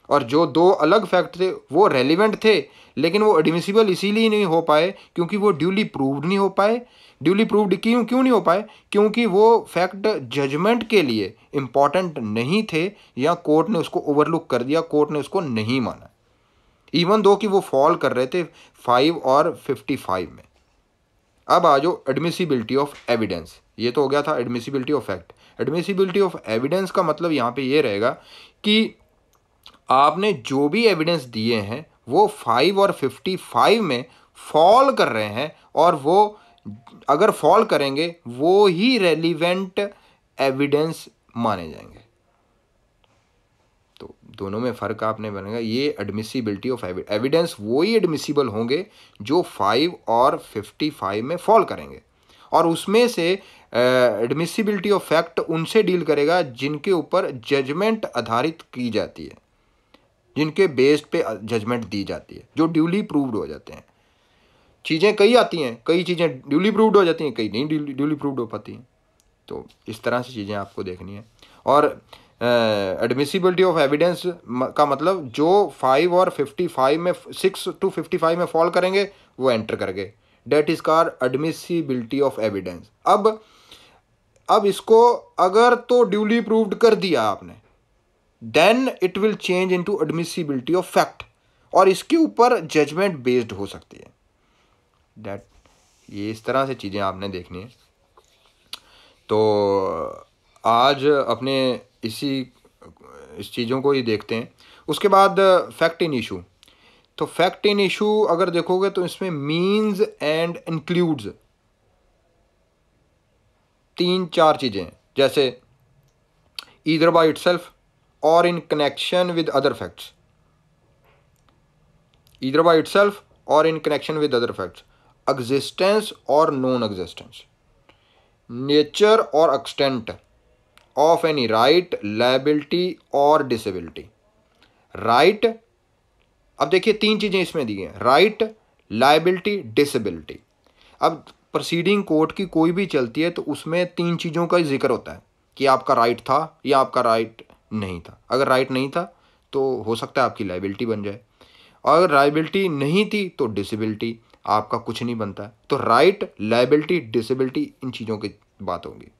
और जो 2 अलग फैक्ट थे वो रेलिवेंट थे लेकिन वो एडमिसिबल इसीलिए नहीं हो पाए क्योंकि वो ड्यूली प्रूव्ड नहीं हो पाए। ड्यूली प्रूव्ड क्यों नहीं हो पाए? क्योंकि वो फैक्ट जजमेंट के लिए इंपॉर्टेंट नहीं थे या कोर्ट ने उसको ओवरलुक कर दिया, कोर्ट ने उसको नहीं माना, इवन दो कि वो फॉल कर रहे थे 5 और 55 में। अब आ जाओ एडमिसिबिलिटी ऑफ एविडेंस। ये तो हो गया था admissibility of fact. Admissibility of evidence का मतलब यहाँ पे ये रहेगा कि आपने जो भी एविडेंस दिए हैं वो 5 और 55 में फॉल कर रहे हैं और वो अगर फॉल करेंगे वो ही रेलिवेंट एविडेंस माने जाएंगे। तो दोनों में फ़र्क आपने बनेगा। ये एडमिसिबिलिटी ऑफ एविडेंस वो ही एडमिसिबल होंगे जो 5 और 55 में फॉल करेंगे, और उसमें से एडमिसिबिलिटी ऑफ फैक्ट उनसे डील करेगा जिनके ड्यूपर जजमेंट आधारित की जाती है, जिनके बेस्ड पे जजमेंट दी जाती है, जो ड्यूली प्रूव्ड हो जाते हैं। चीज़ें कई आती हैं, कई चीज़ें ड्यूली प्रूव्ड हो जाती हैं, कई नहीं ड्यूली प्रूव्ड हो पाती हैं। तो इस तरह से चीज़ें आपको देखनी है। और एडमिसिबिलिटी ऑफ एविडेंस का मतलब जो 5 और 55 में 6 to 55 में फॉल करेंगे वो एंटर कर गए, that is called admissibility of evidence. अब इसको अगर तो ड्यूली प्रूव्ड कर दिया आपने, then it will change into admissibility of fact, और इसके ऊपर जजमेंट बेस्ड हो सकती है। दैट ये इस तरह से चीज़ें आपने देखनी है। तो आज अपने इस चीज़ों को ही देखते हैं। उसके बाद फैक्ट इन इशू। तो फैक्ट इन इशू अगर देखोगे तो इसमें मीन्स एंड इंक्लूड्स 3-4 चीज़ें, जैसे ईदर बाय इटसेल्फ और in connection with other facts, either by itself और in connection with other facts, existence और नॉन एग्जिस्टेंस, नेचर और extent of any right, liability और डिसेबिलिटी। राइट, अब देखिए 3 चीज़ें इसमें दी हैं, राइट, लायबिलिटी, डिसेबिलिटी। अब प्रोसीडिंग कोर्ट की कोई भी चलती है तो उसमें 3 चीज़ों का ही जिक्र होता है कि आपका राइट था या आपका राइट नहीं था। अगर राइट नहीं था तो हो सकता है आपकी लायबिलिटी बन जाए, और अगर लायबिलिटी नहीं थी तो डिसेबिलिटी, आपका कुछ नहीं बनता है। तो राइट, लायबिलिटी, डिसेबिलिटी, इन चीज़ों की बात होगी।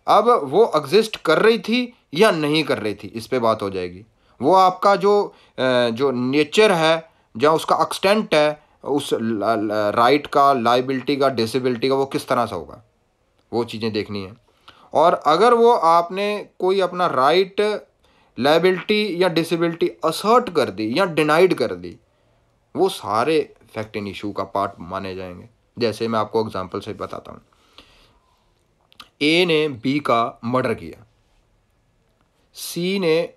अब वो एग्जिस्ट कर रही थी या नहीं कर रही थी, इस पे बात हो जाएगी। वो आपका जो नेचर है या उसका एक्सटेंट है उस राइट का, लायबिलिटी का, डिसेबिलिटी का, वो किस तरह से होगा, वो चीज़ें देखनी है। और अगर वो आपने कोई अपना राइट, लायबिलिटी या डिसेबिलिटी असर्ट कर दी या डिनाइड कर दी, वो सारे फैक्ट इन इशू का पार्ट माने जाएंगे। जैसे मैं आपको एग्जांपल से बताता हूँ। ए ने बी का मर्डर किया, सी ने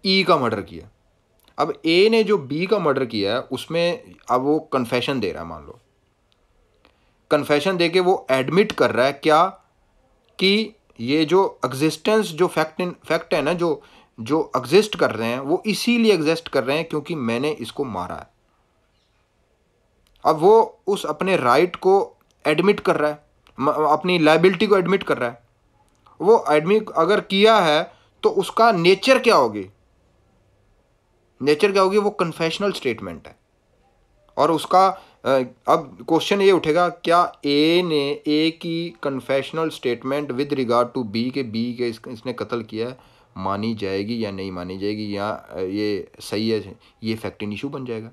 ई का मर्डर किया। अब ए ने जो बी का मर्डर किया है उसमें अब वो कन्फेशन दे रहा है। मान लो कन्फेशन दे के वो एडमिट कर रहा है क्या, कि ये जो एग्जिस्टेंस, जो फैक्ट है ना, जो एग्जिस्ट कर रहे हैं वो इसीलिए एग्जिस्ट कर रहे हैं क्योंकि मैंने इसको मारा है। अब वो उस अपने राइट को एडमिट कर रहा है, अपनी लायबिलिटी को एडमिट कर रहा है। वो एडमिट अगर किया है तो उसका नेचर क्या होगी, नेचर क्या होगी, वो कन्फेशनल स्टेटमेंट है। और उसका अब क्वेश्चन ये उठेगा, क्या ए की confessional statement with regard to B के इसने कत्ल किया है, मानी जाएगी या नहीं मानी जाएगी, या ये सही है, ये फैक्ट इन इशू बन जाएगा।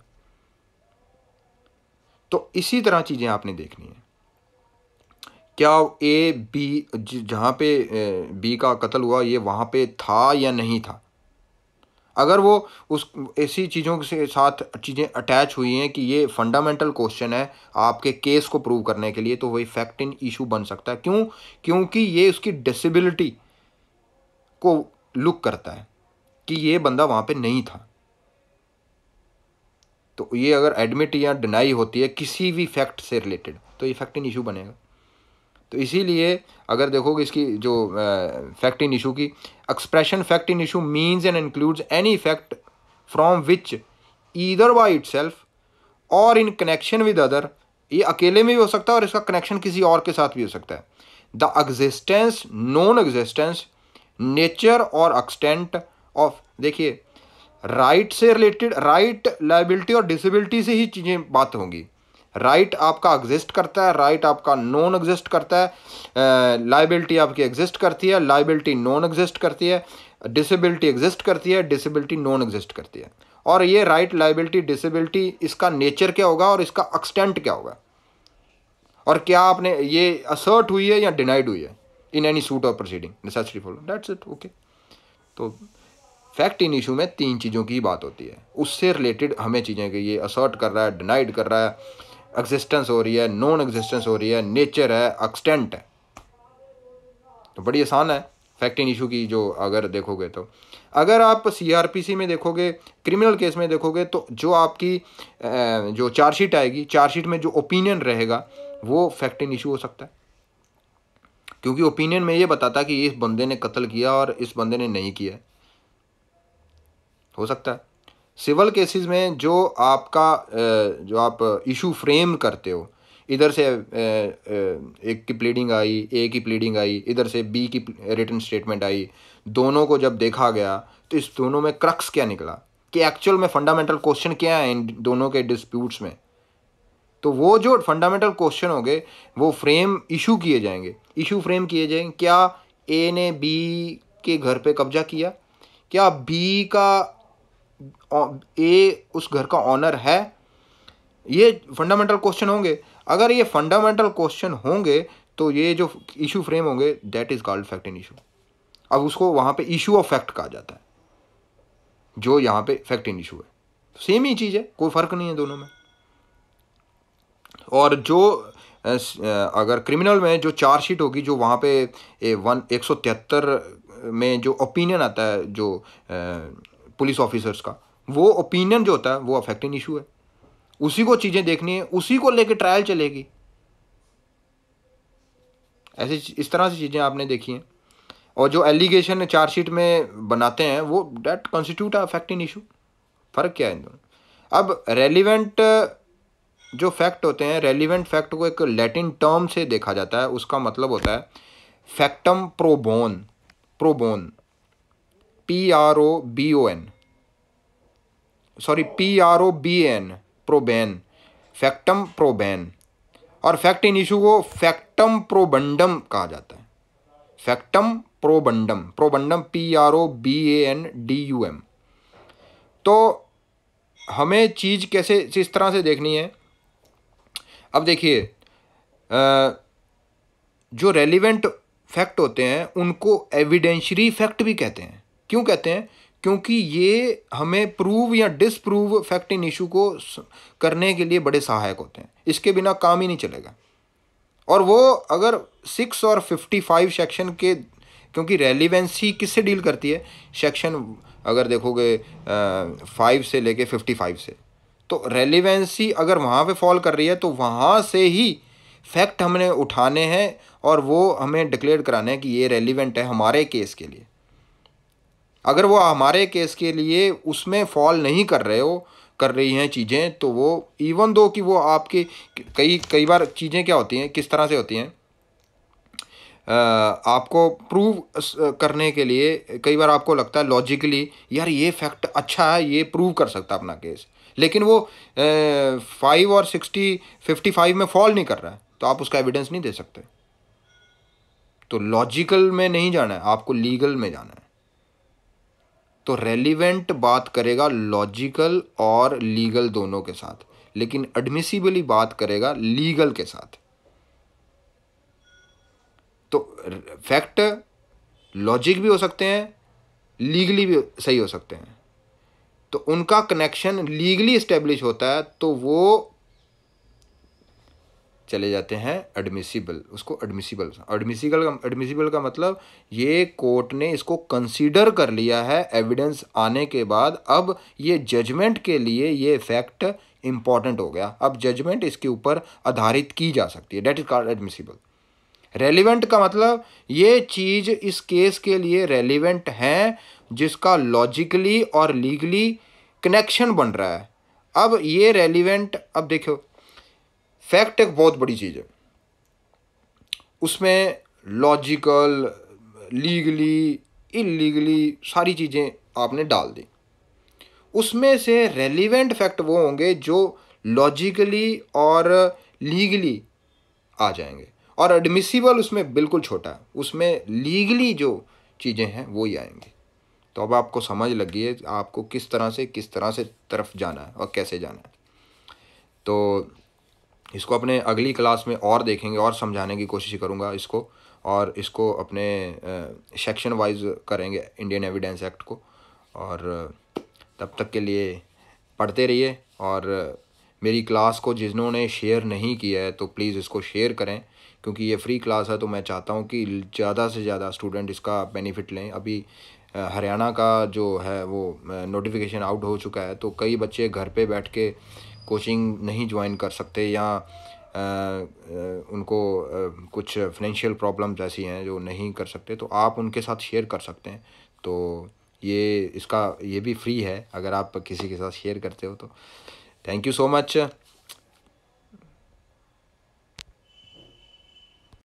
तो इसी तरह चीज़ें आपने देखनी है। क्या ए बी जहाँ पे बी का कत्ल हुआ ये वहाँ पे था या नहीं था। अगर वो उस ऐसी चीज़ों के साथ चीज़ें अटैच हुई हैं कि ये फंडामेंटल क्वेश्चन है आपके केस को प्रूव करने के लिए, तो वही फैक्ट इन इशू बन सकता है। क्यों? क्योंकि ये उसकी डिसेबिलिटी को लुक करता है कि ये बंदा वहाँ पे नहीं था। तो ये अगर एडमिट या डिनाई होती है किसी भी फैक्ट से रिलेटेड, तो ये फैक्ट इन इशू बनेगा। तो इसीलिए अगर देखोगे इसकी जो फैक्ट इन इशू की expression, fact in issue means and includes any fact from which either by itself और इन कनेक्शन विद अदर, ये अकेले में भी हो सकता है और इसका कनेक्शन किसी और के साथ भी हो सकता है। The existence, non existence, nature और एक्सटेंट ऑफ, देखिए राइट से रिलेटेड, राइट लाइबिलिटी और डिसेबिलिटी से ही चीज़ें बात होंगी। राइट आपका एग्जिस्ट करता है, राइट आपका नॉन एग्जिस्ट करता है, लाइबिलिटी आपकी एग्जिस्ट करती है, लाइबिलिटी नॉन एग्जिस्ट करती है, डिसेबिलिटी एग्जिस्ट करती है, डिसेबिलिटी नॉन एग्जिस्ट करती है। और ये राइट, लाइबिलिटी, डिसेबिलिटी, इसका नेचर क्या होगा और इसका एक्सटेंट क्या होगा, और क्या आपने ये असर्ट हुई है या डिनाइड हुई है इन एनी सूट और proceeding necessary follow, that's it. Okay, तो फैक्ट इन इशू में तीन चीज़ों की बात होती है, उससे रिलेटेड हमें चीज़ें कि ये असर्ट कर रहा है, डिनाइड कर रहा है, एग्जिस्टेंस हो रही है, नॉन एग्जिस्टेंस हो रही है, नेचर है, एक्सटेंट है। तो बड़ी आसान है फैक्ट इन इशू की जो अगर देखोगे तो। अगर आप सीआरपीसी में देखोगे, क्रिमिनल केस में देखोगे, तो जो आपकी जो चार्जशीट आएगी, चार्जशीट में जो ओपिनियन रहेगा वो फैक्ट इन इशू हो सकता है, क्योंकि ओपिनियन में ये बताता कि इस बंदे ने कत्ल किया और इस बंदे ने नहीं किया, हो सकता है। सिविल केसेस में जो आपका जो आप इशू फ्रेम करते हो, इधर से एक की प्लीडिंग आई, ए की प्लीडिंग आई, इधर से बी की रिटन स्टेटमेंट आई, दोनों को जब देखा गया तो इस दोनों में क्रक्स क्या निकला, कि एक्चुअल में फंडामेंटल क्वेश्चन क्या है इन दोनों के डिस्प्यूट्स में। तो वो जो फंडामेंटल क्वेश्चन होंगे वो फ्रेम इशू किए जाएंगे, इशू फ्रेम किए जाएंगे। क्या ए ने बी के घर पे कब्जा किया, क्या बी का ए उस घर का ऑनर है, ये फंडामेंटल क्वेश्चन होंगे। अगर ये फंडामेंटल क्वेश्चन होंगे तो ये जो इशू फ्रेम होंगे that is called fact in issue. अब उसको वहां पे इशू ऑफ फैक्ट कहा जाता है, जो यहाँ पे फैक्ट इन इशू है। सेम ही चीज़ है, कोई फर्क नहीं है दोनों में। और जो अगर क्रिमिनल में जो चार्जशीट होगी, जो वहाँ पे 173 में जो ओपिनियन आता है जो पुलिस ऑफिसर्स का, वो ओपिनियन जो होता है वो फैक्ट इन इशू है, उसी को चीज़ें देखनी है, उसी को लेके ट्रायल चलेगी। ऐसे इस तरह से चीज़ें आपने देखी हैं। और जो एलिगेशन चार्जशीट में बनाते हैं वो that constitute a fact in issue. फ़र्क क्या है इन दोनों? अब रेलिवेंट जो फैक्ट होते हैं, रेलिवेंट फैक्ट को एक लैटिन टर्म से देखा जाता है, उसका मतलब होता है फैक्टम प्रोबोन, प्रोबोन, PROBON, सॉरी PROBAN, प्रोबेन, फैक्टम प्रोबेन। और फैक्ट इन इशू को फैक्टम प्रोबंडम कहा जाता है, फैक्टम प्रोबंडम, प्रोबंडम PROBANDUM। तो हमें चीज़ कैसे इस तरह से देखनी है। अब देखिए जो रेलिवेंट फैक्ट होते हैं उनको एविडेंशियरी फैक्ट भी कहते हैं। क्यों कहते हैं? क्योंकि ये हमें प्रूव या डिसप्रूव फैक्ट इन इशू को करने के लिए बड़े सहायक होते हैं, इसके बिना काम ही नहीं चलेगा। और वो अगर 6 और 55 सेक्शन के, क्योंकि रेलिवेंसी किससे डील करती है, सेक्शन अगर देखोगे 5 से लेके 55 से, तो रेलिवेंसी अगर वहाँ पे फॉल कर रही है तो वहाँ से ही फैक्ट हमने उठाने हैं और वो हमें डिक्लेयर कराना है कि ये रेलिवेंट है हमारे केस के लिए। अगर वो हमारे केस के लिए उसमें फॉल नहीं कर रही हैं चीज़ें, तो वो इवन दो कि वो आपके कई बार चीज़ें क्या होती हैं, किस तरह से होती हैं, आपको प्रूव करने के लिए कई बार आपको लगता है लॉजिकली यार ये फैक्ट अच्छा है, ये प्रूव कर सकता है अपना केस, लेकिन वो 5 और 55 में फॉल नहीं कर रहा है, तो आप उसका एविडेंस नहीं दे सकते। तो लॉजिकल में नहीं जाना है, आपको लीगल में जाना है। तो रेलिवेंट बात करेगा लॉजिकल और लीगल दोनों के साथ, लेकिन एडमिसिबली बात करेगा लीगल के साथ। तो फैक्ट लॉजिक भी हो सकते हैं, लीगली भी सही हो सकते हैं। तो उनका कनेक्शन लीगली इस्टेब्लिश होता है तो वो चले जाते हैं एडमिसिबल, उसको एडमिसिबल का मतलब ये कोर्ट ने इसको कंसीडर कर लिया है एविडेंस आने के बाद, अब ये जजमेंट के लिए ये फैक्ट इंपॉर्टेंट हो गया, अब जजमेंट इसके ऊपर आधारित की जा सकती है, that is called admissible. Relevant का मतलब ये चीज़ इस केस के लिए रेलिवेंट है जिसका लॉजिकली और लीगली कनेक्शन बन रहा है। अब ये रेलिवेंट, अब देखो फैक्ट एक बहुत बड़ी चीज़ है, उसमें लॉजिकल, लीगली, इलीगली सारी चीज़ें आपने डाल दी, उसमें से रेलिवेंट फैक्ट वो होंगे जो लॉजिकली और लीगली आ जाएंगे, और एडमिसिबल उसमें बिल्कुल छोटा है, उसमें लीगली जो चीज़ें हैं वो ही आएंगी। तो अब आपको समझ लगी है आपको किस तरह से तरफ जाना है और कैसे जाना है। तो इसको अपने अगली क्लास में और देखेंगे और समझाने की कोशिश करूँगा इसको, और इसको अपने सेक्शन वाइज करेंगे इंडियन एविडेंस एक्ट को। और तब तक के लिए पढ़ते रहिए, और मेरी क्लास को जिन्होंने शेयर नहीं किया है तो प्लीज़ इसको शेयर करें, क्योंकि ये फ्री क्लास है, तो मैं चाहता हूँ कि ज़्यादा से ज़्यादा स्टूडेंट इसका बेनिफिट लें। अभी हरियाणा का जो है वो नोटिफिकेशन आउट हो चुका है, तो कई बच्चे घर पे बैठ के कोचिंग नहीं ज्वाइन कर सकते, या उनको कुछ फाइनेंशियल प्रॉब्लम्स ऐसी हैं जो नहीं कर सकते, तो आप उनके साथ शेयर कर सकते हैं। तो ये भी फ्री है अगर आप किसी के साथ शेयर करते हो तो। Thank you so much.